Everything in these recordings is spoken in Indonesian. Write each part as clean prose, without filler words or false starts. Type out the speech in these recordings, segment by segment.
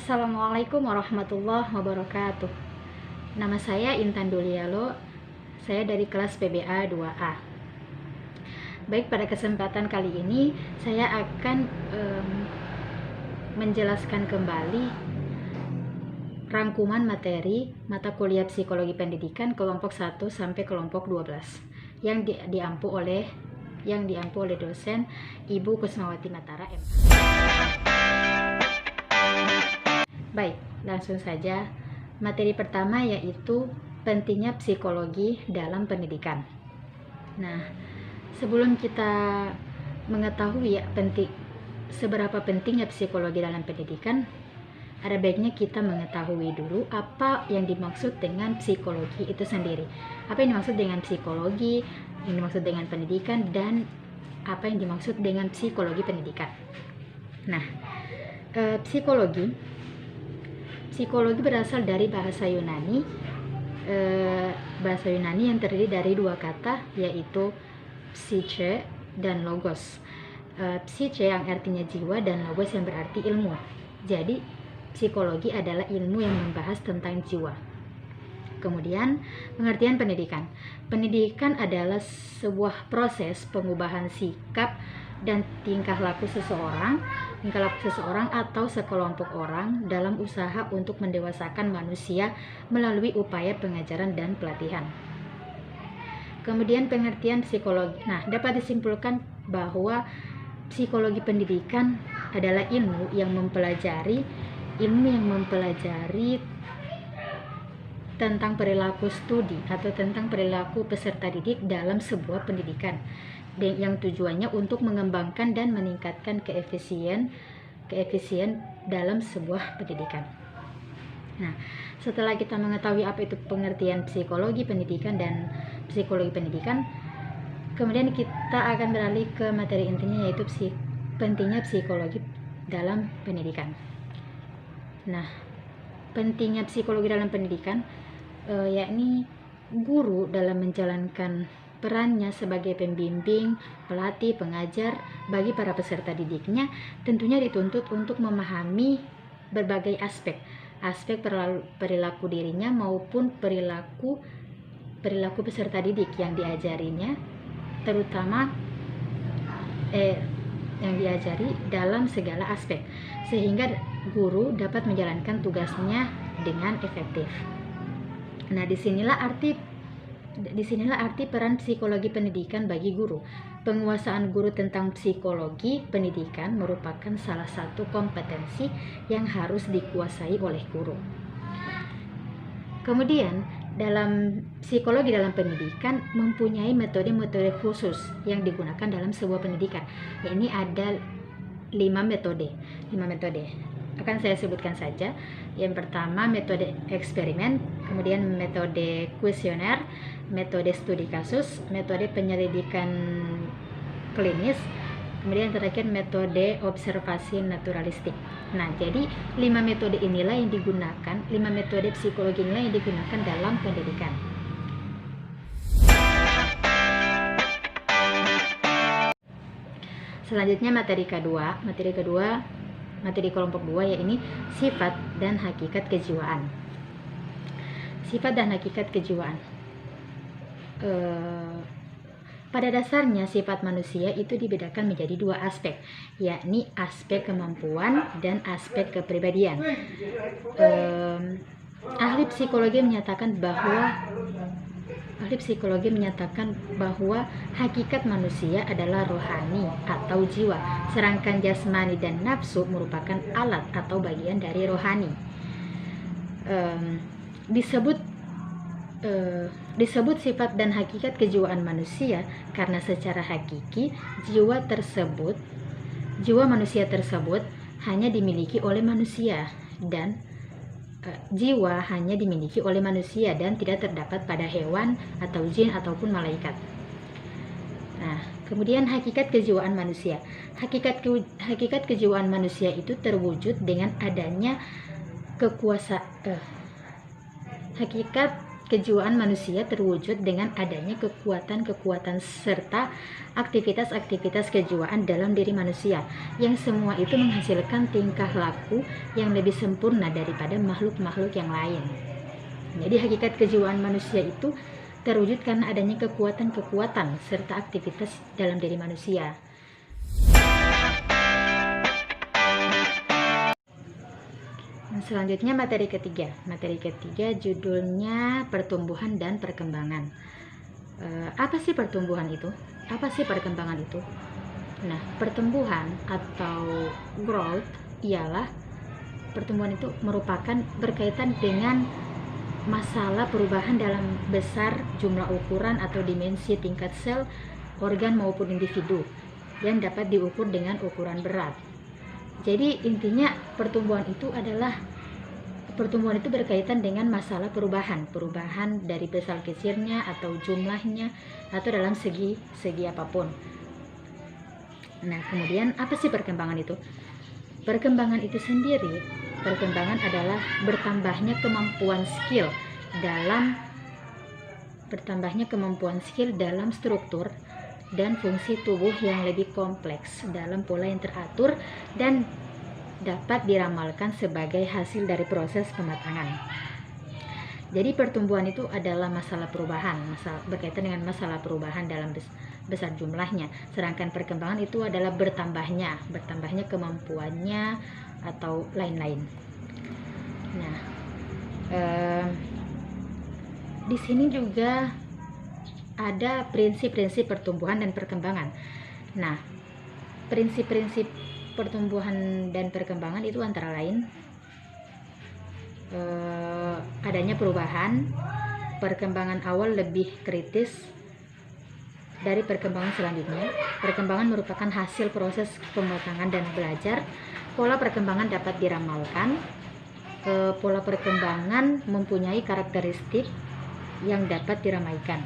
Assalamualaikum warahmatullahi wabarakatuh. Nama saya Intan Dulialo. Saya dari kelas PBA 2A. Baik, pada kesempatan kali ini saya akan menjelaskan kembali rangkuman materi mata kuliah Psikologi Pendidikan kelompok 1 sampai kelompok 12 yang diampu oleh dosen Ibu Kusmawati Matara M. Baik, langsung saja. Materi pertama yaitu pentingnya psikologi dalam pendidikan. Nah, sebelum kita mengetahui seberapa pentingnya psikologi dalam pendidikan, ada baiknya kita mengetahui dulu apa yang dimaksud dengan psikologi itu sendiri. Apa yang dimaksud dengan psikologi, yang dimaksud dengan pendidikan, dan apa yang dimaksud dengan psikologi pendidikan. Nah, psikologi berasal dari bahasa Yunani. Bahasa Yunani yang terdiri dari dua kata, yaitu psyche dan logos. Psyche yang artinya jiwa dan logos yang berarti ilmu. Jadi psikologi adalah ilmu yang membahas tentang jiwa. Kemudian pengertian pendidikan. Pendidikan adalah sebuah proses pengubahan sikap dan tingkah laku seseorang atau sekelompok orang dalam usaha untuk mendewasakan manusia melalui upaya pengajaran dan pelatihan. Kemudian pengertian psikologi. Nah, dapat disimpulkan bahwa psikologi pendidikan adalah ilmu yang mempelajari tentang perilaku studi atau tentang perilaku peserta didik dalam sebuah pendidikan, yang tujuannya untuk mengembangkan dan meningkatkan keefisien dalam sebuah pendidikan. Nah, setelah kita mengetahui apa itu pengertian psikologi pendidikan dan psikologi pendidikan, kemudian kita akan beralih ke materi intinya, yaitu pentingnya psikologi dalam pendidikan. Nah, pentingnya psikologi dalam pendidikan yakni guru dalam menjalankan perannya sebagai pembimbing, pelatih, pengajar bagi para peserta didiknya tentunya dituntut untuk memahami berbagai aspek perilaku dirinya maupun perilaku peserta didik yang diajarinya, terutama yang diajari dalam segala aspek, sehingga guru dapat menjalankan tugasnya dengan efektif. Nah, disinilah arti peran psikologi pendidikan bagi guru. Penguasaan guru tentang psikologi pendidikan merupakan salah satu kompetensi yang harus dikuasai oleh guru. Kemudian, dalam psikologi dalam pendidikan mempunyai metode-metode khusus yang digunakan dalam sebuah pendidikan. Ini ada 5 metode. Akan saya sebutkan saja. Yang pertama, metode eksperimen, kemudian metode kuesioner, metode studi kasus, metode penyelidikan klinis, kemudian terakhir metode observasi naturalistik. Nah, jadi 5 metode psikologi inilah yang digunakan dalam pendidikan. Selanjutnya materi kelompok 2, yaitu sifat dan hakikat kejiwaan. Sifat dan hakikat kejiwaan. Pada dasarnya sifat manusia itu dibedakan menjadi 2 aspek, yakni aspek kemampuan dan aspek kepribadian. Ahli psikologi menyatakan bahwa hakikat manusia adalah rohani atau jiwa, sedangkan jasmani dan nafsu merupakan alat atau bagian dari rohani. Disebut sifat dan hakikat kejiwaan manusia karena secara hakiki jiwa manusia tersebut hanya dimiliki oleh manusia dan tidak terdapat pada hewan atau jin ataupun malaikat. Nah, kemudian hakikat kejiwaan manusia. Hakikat kejiwaan manusia itu terwujud dengan adanya kejiwaan manusia terwujud dengan adanya kekuatan-kekuatan serta aktivitas-aktivitas kejiwaan dalam diri manusia, yang semua itu menghasilkan tingkah laku yang lebih sempurna daripada makhluk-makhluk yang lain. Jadi hakikat kejiwaan manusia itu terwujud karena adanya kekuatan-kekuatan serta aktivitas dalam diri manusia. Selanjutnya materi ketiga. Materi ketiga judulnya pertumbuhan dan perkembangan. Apa sih pertumbuhan itu? Apa sih perkembangan itu? Nah, pertumbuhan atau growth ialah pertumbuhan itu merupakan berkaitan dengan masalah perubahan dalam besar, jumlah ukuran atau dimensi tingkat sel, organ maupun individu yang dapat diukur dengan ukuran berat. Jadi intinya pertumbuhan itu berkaitan dengan masalah perubahan dari besar kecilnya atau jumlahnya atau dalam segi apapun. Nah, kemudian apa sih perkembangan itu? Perkembangan itu sendiri, perkembangan adalah bertambahnya kemampuan skill dalam struktur dan fungsi tubuh yang lebih kompleks dalam pola yang teratur dan dapat diramalkan sebagai hasil dari proses pematangan. Jadi pertumbuhan itu adalah masalah perubahan, berkaitan dengan masalah perubahan dalam besar jumlahnya. Sedangkan perkembangan itu adalah bertambahnya kemampuannya atau lain-lain. Nah, di sini juga ada prinsip-prinsip pertumbuhan dan perkembangan. Nah, prinsip-prinsip pertumbuhan dan perkembangan itu antara lain adanya perubahan, perkembangan awal lebih kritis dari perkembangan selanjutnya. Perkembangan merupakan hasil proses pematangan dan belajar. Pola perkembangan dapat diramalkan. Pola perkembangan mempunyai karakteristik yang dapat diramaikan.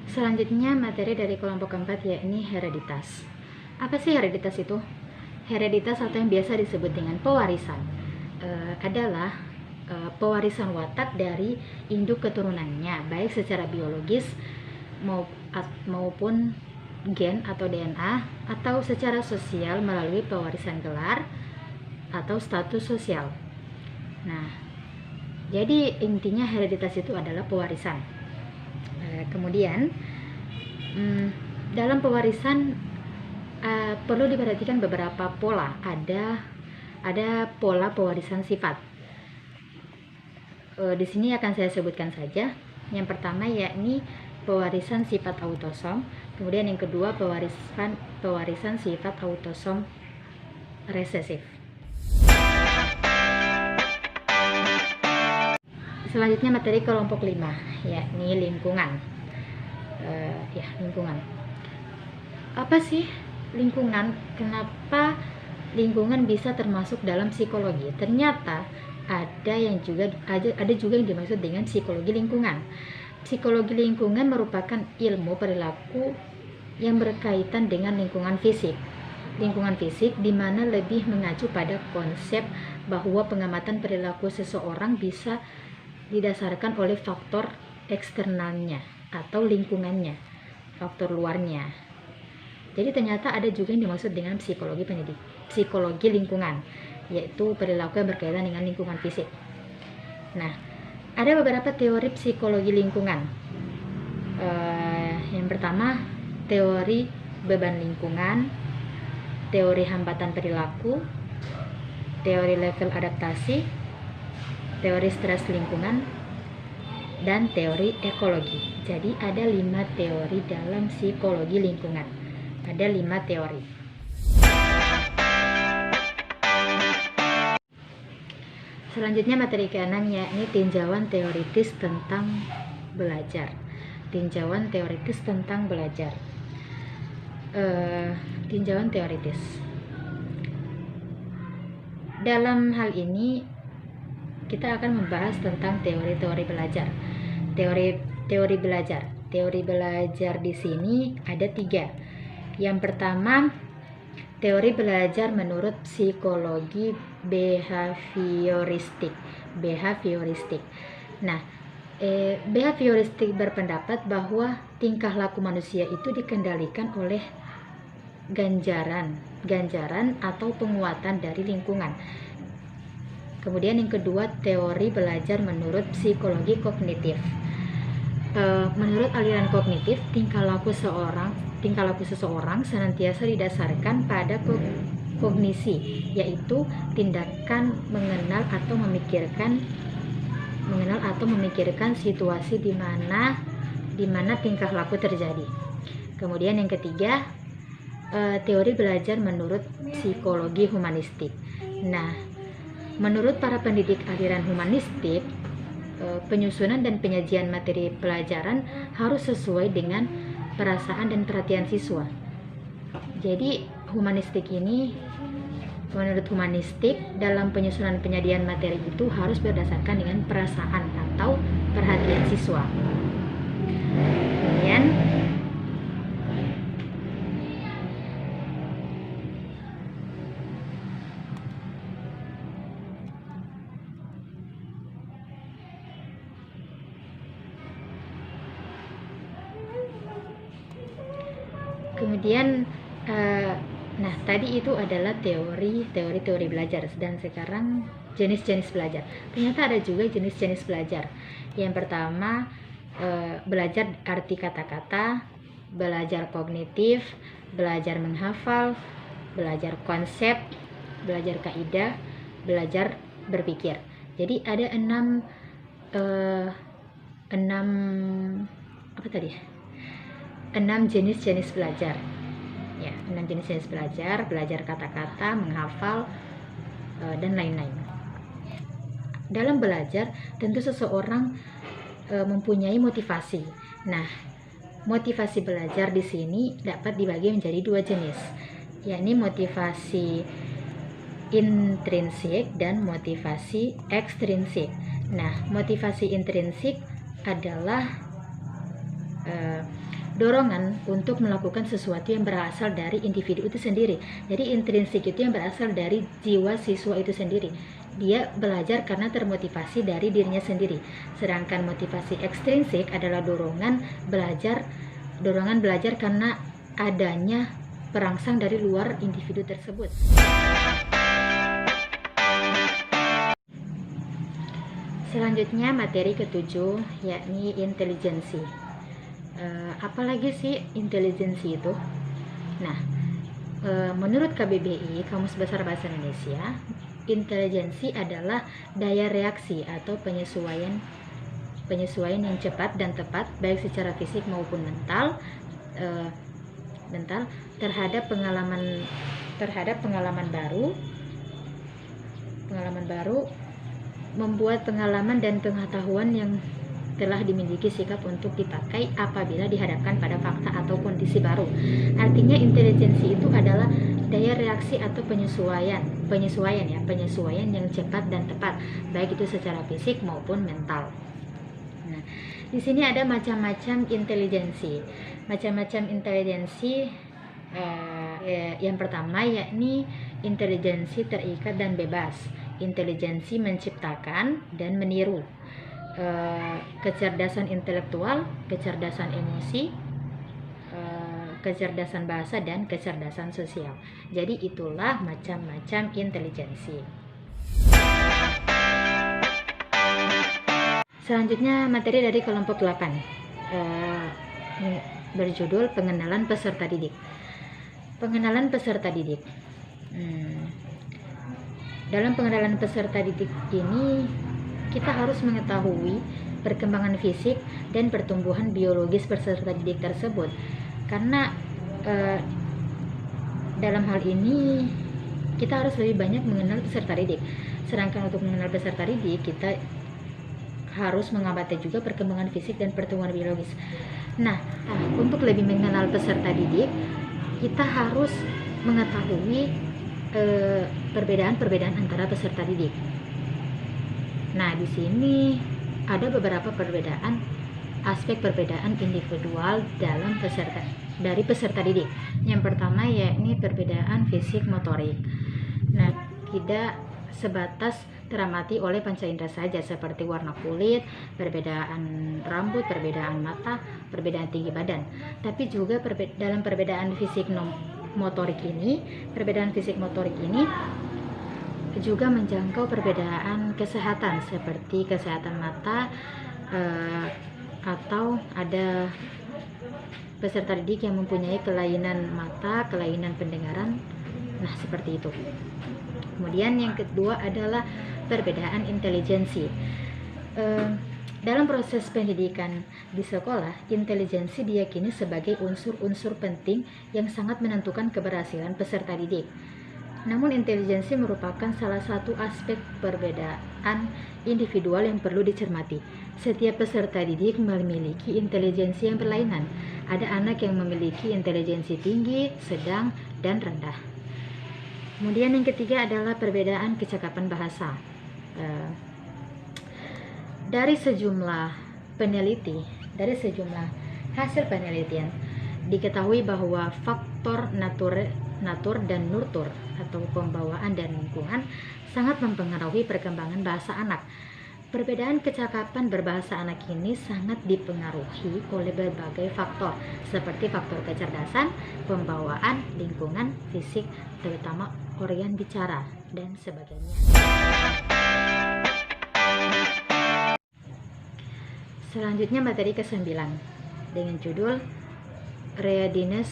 Selanjutnya materi dari kelompok keempat yakni hereditas. Apa sih hereditas itu? Hereditas atau yang biasa disebut dengan pewarisan adalah pewarisan watak dari induk keturunannya, baik secara biologis maupun gen atau DNA, atau secara sosial melalui pewarisan gelar atau status sosial. Nah, jadi intinya hereditas itu adalah pewarisan. Kemudian dalam pewarisan perlu diperhatikan beberapa pola. Ada pola pewarisan sifat. Di sini akan saya sebutkan saja. Yang pertama yakni pewarisan sifat autosom. Kemudian yang kedua pewarisan sifat autosom resesif. Selanjutnya materi kelompok 5 yakni lingkungan. Lingkungan. Apa sih lingkungan? Kenapa lingkungan bisa termasuk dalam psikologi? Ternyata ada juga yang dimaksud dengan psikologi lingkungan. Psikologi lingkungan merupakan ilmu perilaku yang berkaitan dengan lingkungan fisik. Lingkungan fisik di mana lebih mengacu pada konsep bahwa pengamatan perilaku seseorang bisa didasarkan oleh faktor eksternalnya atau lingkungannya, faktor luarnya. Jadi ternyata ada juga yang dimaksud dengan psikologi lingkungan, yaitu perilaku yang berkaitan dengan lingkungan fisik. Nah, ada beberapa teori psikologi lingkungan. Yang pertama, teori beban lingkungan, teori hambatan perilaku, teori level adaptasi, teori stres lingkungan, dan teori ekologi. Jadi ada 5 teori dalam psikologi lingkungan. Ada 5 teori. Selanjutnya materi ke-6 yakni tinjauan teoritis tentang belajar. Tinjauan teoritis tentang belajar. Tinjauan teoritis. Dalam hal ini kita akan membahas tentang teori-teori belajar. Teori belajar di sini ada 3. Yang pertama, teori belajar menurut psikologi behavioristik. Nah, behavioristik berpendapat bahwa tingkah laku manusia itu dikendalikan oleh ganjaran atau penguatan dari lingkungan. Kemudian yang kedua, teori belajar menurut psikologi kognitif. Menurut aliran kognitif, tingkah laku seseorang senantiasa didasarkan pada kognisi, yaitu tindakan mengenal atau memikirkan situasi di mana tingkah laku terjadi. Kemudian yang ketiga, teori belajar menurut psikologi humanistik. Nah, menurut para pendidik aliran humanistik, penyusunan dan penyajian materi pelajaran harus sesuai dengan perasaan dan perhatian siswa. Jadi menurut humanistik, dalam penyusunan penyajian materi itu harus berdasarkan dengan perasaan atau perhatian siswa. Kemudian nah, tadi itu adalah teori belajar, dan sekarang jenis-jenis belajar. Ternyata ada juga jenis-jenis belajar. Yang pertama, belajar arti kata-kata, belajar kognitif, belajar menghafal, belajar konsep, belajar kaidah, belajar berpikir. Jadi ada 6 jenis-jenis belajar. Ya, 6 jenis-jenis belajar kata-kata, menghafal, dan lain-lain. Dalam belajar, tentu seseorang mempunyai motivasi. Nah, motivasi belajar di sini dapat dibagi menjadi 2 jenis, yakni motivasi intrinsik dan motivasi ekstrinsik. Nah, motivasi intrinsik adalah dorongan untuk melakukan sesuatu yang berasal dari individu itu sendiri. Jadi intrinsik itu yang berasal dari jiwa siswa itu sendiri. Dia belajar karena termotivasi dari dirinya sendiri. Sedangkan motivasi ekstrinsik adalah dorongan belajar karena adanya perangsang dari luar individu tersebut. Selanjutnya materi ke-7, yakni intelijensi. Apalagi sih intelijensi itu? Nah, menurut KBBI, Kamus Besar Bahasa Indonesia, intelijensi adalah daya reaksi atau penyesuaian yang cepat dan tepat, baik secara fisik maupun mental, terhadap pengalaman baru, membuat pengalaman dan pengetahuan yang telah dimiliki sikap untuk dipakai apabila dihadapkan pada fakta atau kondisi baru. Artinya intelijensi itu adalah daya reaksi atau penyesuaian yang cepat dan tepat, baik itu secara fisik maupun mental. Nah, di sini ada macam-macam intelijensi. Yang pertama yakni intelijensi terikat dan bebas, intelijensi menciptakan dan meniru, kecerdasan intelektual, kecerdasan emosi, kecerdasan bahasa, dan kecerdasan sosial. Jadi itulah macam-macam intelijensi. Selanjutnya materi dari kelompok 8, berjudul pengenalan peserta didik. Pengenalan peserta didik. Dalam pengenalan peserta didik ini, kita harus mengetahui perkembangan fisik dan pertumbuhan biologis peserta didik tersebut, karena dalam hal ini kita harus lebih banyak mengenal peserta didik. Sedangkan untuk mengenal peserta didik, kita harus mengamati juga perkembangan fisik dan pertumbuhan biologis. Nah, untuk lebih mengenal peserta didik, kita harus mengetahui perbedaan antara peserta didik. Nah, di sini ada beberapa aspek perbedaan individual dari peserta didik. Yang pertama yakni perbedaan fisik motorik. Nah, sebatas teramati oleh panca indera saja, seperti warna kulit, perbedaan rambut, perbedaan mata, perbedaan tinggi badan. Tapi juga dalam perbedaan fisik motorik ini juga menjangkau perbedaan kesehatan, seperti kesehatan mata, atau ada peserta didik yang mempunyai kelainan mata, kelainan pendengaran. Nah, seperti itu. Kemudian yang kedua adalah perbedaan intelijensi. Dalam proses pendidikan di sekolah, intelijensi diyakini sebagai unsur-unsur penting yang sangat menentukan keberhasilan peserta didik. Namun intelijensi merupakan salah satu aspek perbedaan individual yang perlu dicermati. Setiap peserta didik memiliki intelijensi yang berlainan. Ada anak yang memiliki intelijensi tinggi, sedang, dan rendah. Kemudian yang ketiga adalah perbedaan kecakapan bahasa. Dari sejumlah hasil penelitian, diketahui bahwa faktor natur dan nurtur atau pembawaan dan lingkungan sangat mempengaruhi perkembangan bahasa anak. Perbedaan kecakapan berbahasa anak ini sangat dipengaruhi oleh berbagai faktor, seperti faktor kecerdasan, pembawaan, lingkungan, fisik, terutama organ bicara, dan sebagainya. Selanjutnya materi ke-9 dengan judul Readiness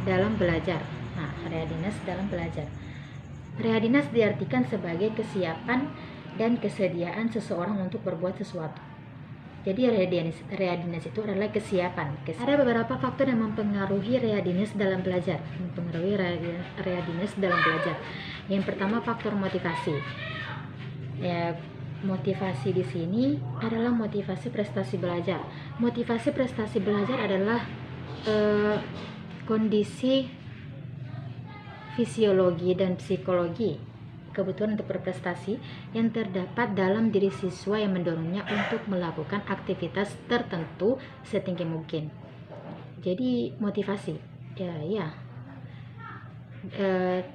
dalam belajar. Nah, readiness dalam belajar. Readiness diartikan sebagai kesiapan dan kesediaan seseorang untuk berbuat sesuatu. Jadi readiness itu adalah kesiapan. Ada beberapa faktor yang mempengaruhi readiness dalam belajar. Yang pertama, faktor motivasi. Ya, motivasi di sini adalah motivasi prestasi belajar. Motivasi prestasi belajar adalah kondisi fisiologi dan psikologi kebutuhan untuk berprestasi yang terdapat dalam diri siswa yang mendorongnya untuk melakukan aktivitas tertentu setinggi mungkin. Jadi motivasi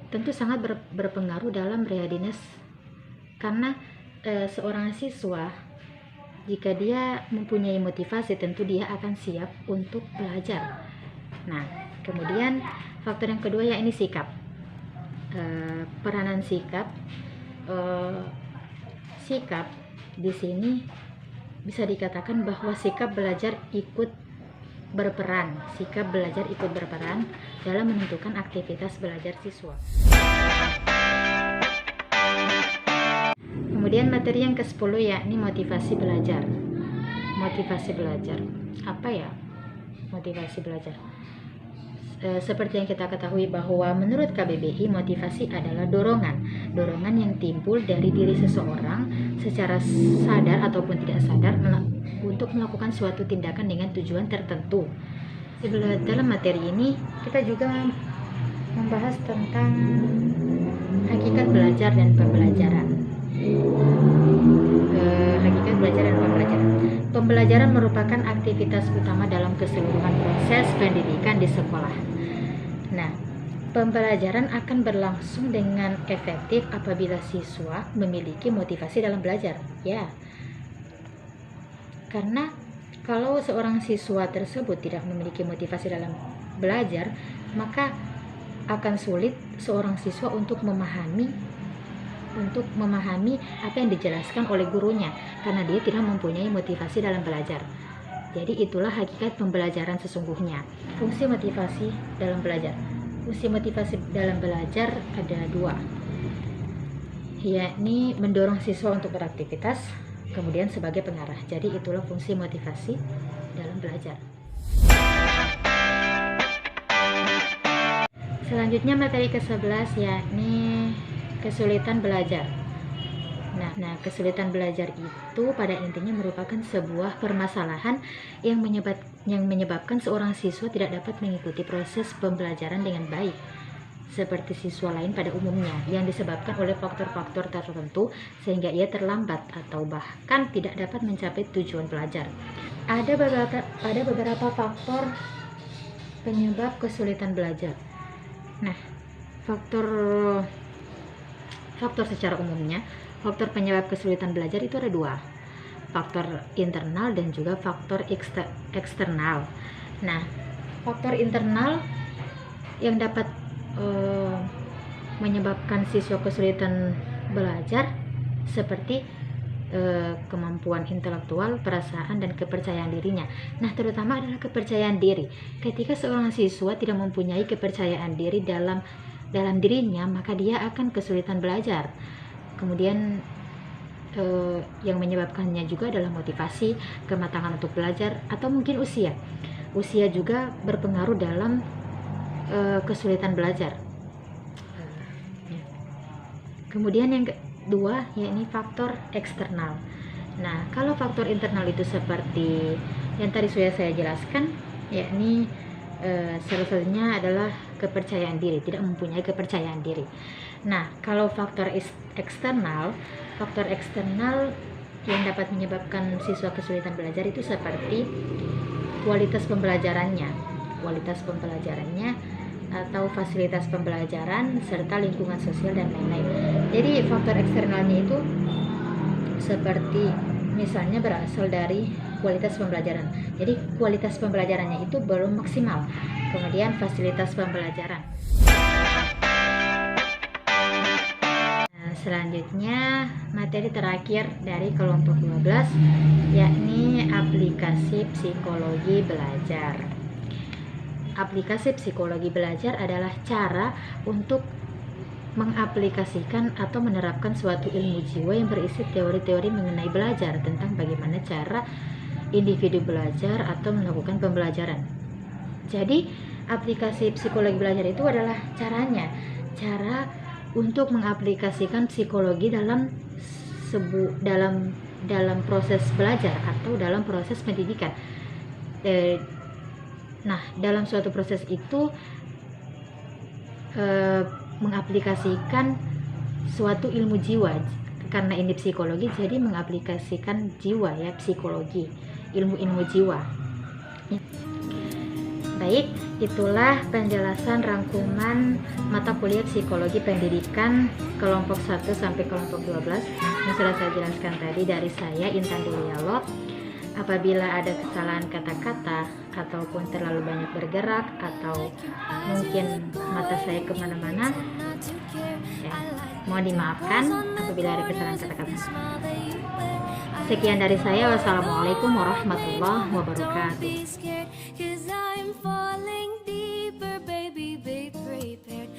tentu sangat berpengaruh dalam readiness, karena seorang siswa jika dia mempunyai motivasi tentu dia akan siap untuk belajar. Nah, kemudian faktor yang kedua yakni sikap. Peranan sikap. Sikap di sini bisa dikatakan bahwa sikap belajar ikut berperan dalam menentukan aktivitas belajar siswa. Kemudian materi yang ke-10 yakni motivasi belajar. Motivasi belajar. Apa ya motivasi belajar? Seperti yang kita ketahui bahwa menurut KBBI, motivasi adalah dorongan yang timbul dari diri seseorang secara sadar ataupun tidak sadar untuk melakukan suatu tindakan dengan tujuan tertentu. Dalam materi ini kita juga membahas tentang hakikat belajar dan pembelajaran. Pembelajaran merupakan aktivitas utama dalam keseluruhan proses pendidikan di sekolah. Nah, pembelajaran akan berlangsung dengan efektif apabila siswa memiliki motivasi dalam belajar. Ya, karena kalau seorang siswa tersebut tidak memiliki motivasi dalam belajar, maka akan sulit seorang siswa untuk memahami apa yang dijelaskan oleh gurunya, karena dia tidak mempunyai motivasi dalam belajar. Jadi itulah hakikat pembelajaran sesungguhnya. Fungsi motivasi dalam belajar ada 2, yakni mendorong siswa untuk beraktivitas, kemudian sebagai pengarah. Jadi itulah fungsi motivasi dalam belajar. Selanjutnya materi ke-11 yakni kesulitan belajar. Nah, kesulitan belajar itu pada intinya merupakan sebuah permasalahan yang menyebabkan seorang siswa tidak dapat mengikuti proses pembelajaran dengan baik seperti siswa lain pada umumnya, yang disebabkan oleh faktor-faktor tertentu sehingga ia terlambat atau bahkan tidak dapat mencapai tujuan belajar. Ada beberapa faktor penyebab kesulitan belajar. Nah, faktor faktor secara umumnya, faktor penyebab kesulitan belajar itu ada dua, faktor internal dan juga faktor eksternal. Nah, faktor internal yang dapat menyebabkan siswa kesulitan belajar seperti kemampuan intelektual, perasaan, dan kepercayaan dirinya. Nah, terutama adalah kepercayaan diri. Ketika seorang siswa tidak mempunyai kepercayaan diri dalam dirinya, maka dia akan kesulitan belajar. Kemudian yang menyebabkannya juga adalah motivasi, kematangan untuk belajar, atau mungkin usia. Usia juga berpengaruh dalam kesulitan belajar. Kemudian yang kedua, yakni faktor eksternal. Nah, kalau faktor internal itu seperti yang tadi sudah saya jelaskan, yakni salah satunya adalah kepercayaan diri, tidak mempunyai kepercayaan diri. Nah, kalau faktor eksternal yang dapat menyebabkan siswa kesulitan belajar itu seperti kualitas pembelajarannya atau fasilitas pembelajaran serta lingkungan sosial dan lain-lain. Jadi faktor eksternalnya itu seperti misalnya berasal dari kualitas pembelajaran. Jadi kualitas pembelajarannya itu belum maksimal. Kemudian fasilitas pembelajaran. Nah, selanjutnya materi terakhir dari kelompok 12 yakni aplikasi psikologi belajar. Aplikasi psikologi belajar adalah cara untuk mengaplikasikan atau menerapkan suatu ilmu jiwa yang berisi teori-teori mengenai belajar, tentang bagaimana cara individu belajar atau melakukan pembelajaran. Jadi, aplikasi psikologi belajar itu adalah cara untuk mengaplikasikan psikologi dalam proses belajar atau dalam proses pendidikan. Nah, dalam suatu proses itu mengaplikasikan suatu ilmu jiwa, karena ini psikologi, jadi mengaplikasikan jiwa, ya, psikologi, ilmu jiwa. Baik, itulah penjelasan rangkuman mata kuliah psikologi pendidikan kelompok 1 sampai kelompok 12 yang sudah saya jelaskan tadi dari saya, Intan Dulialot. Apabila ada kesalahan kata-kata ataupun terlalu banyak bergerak atau mungkin mata saya kemana-mana, ya, mohon dimaafkan apabila ada kesalahan kata-kata. Sekian dari saya. Wassalamualaikum warahmatullahi wabarakatuh.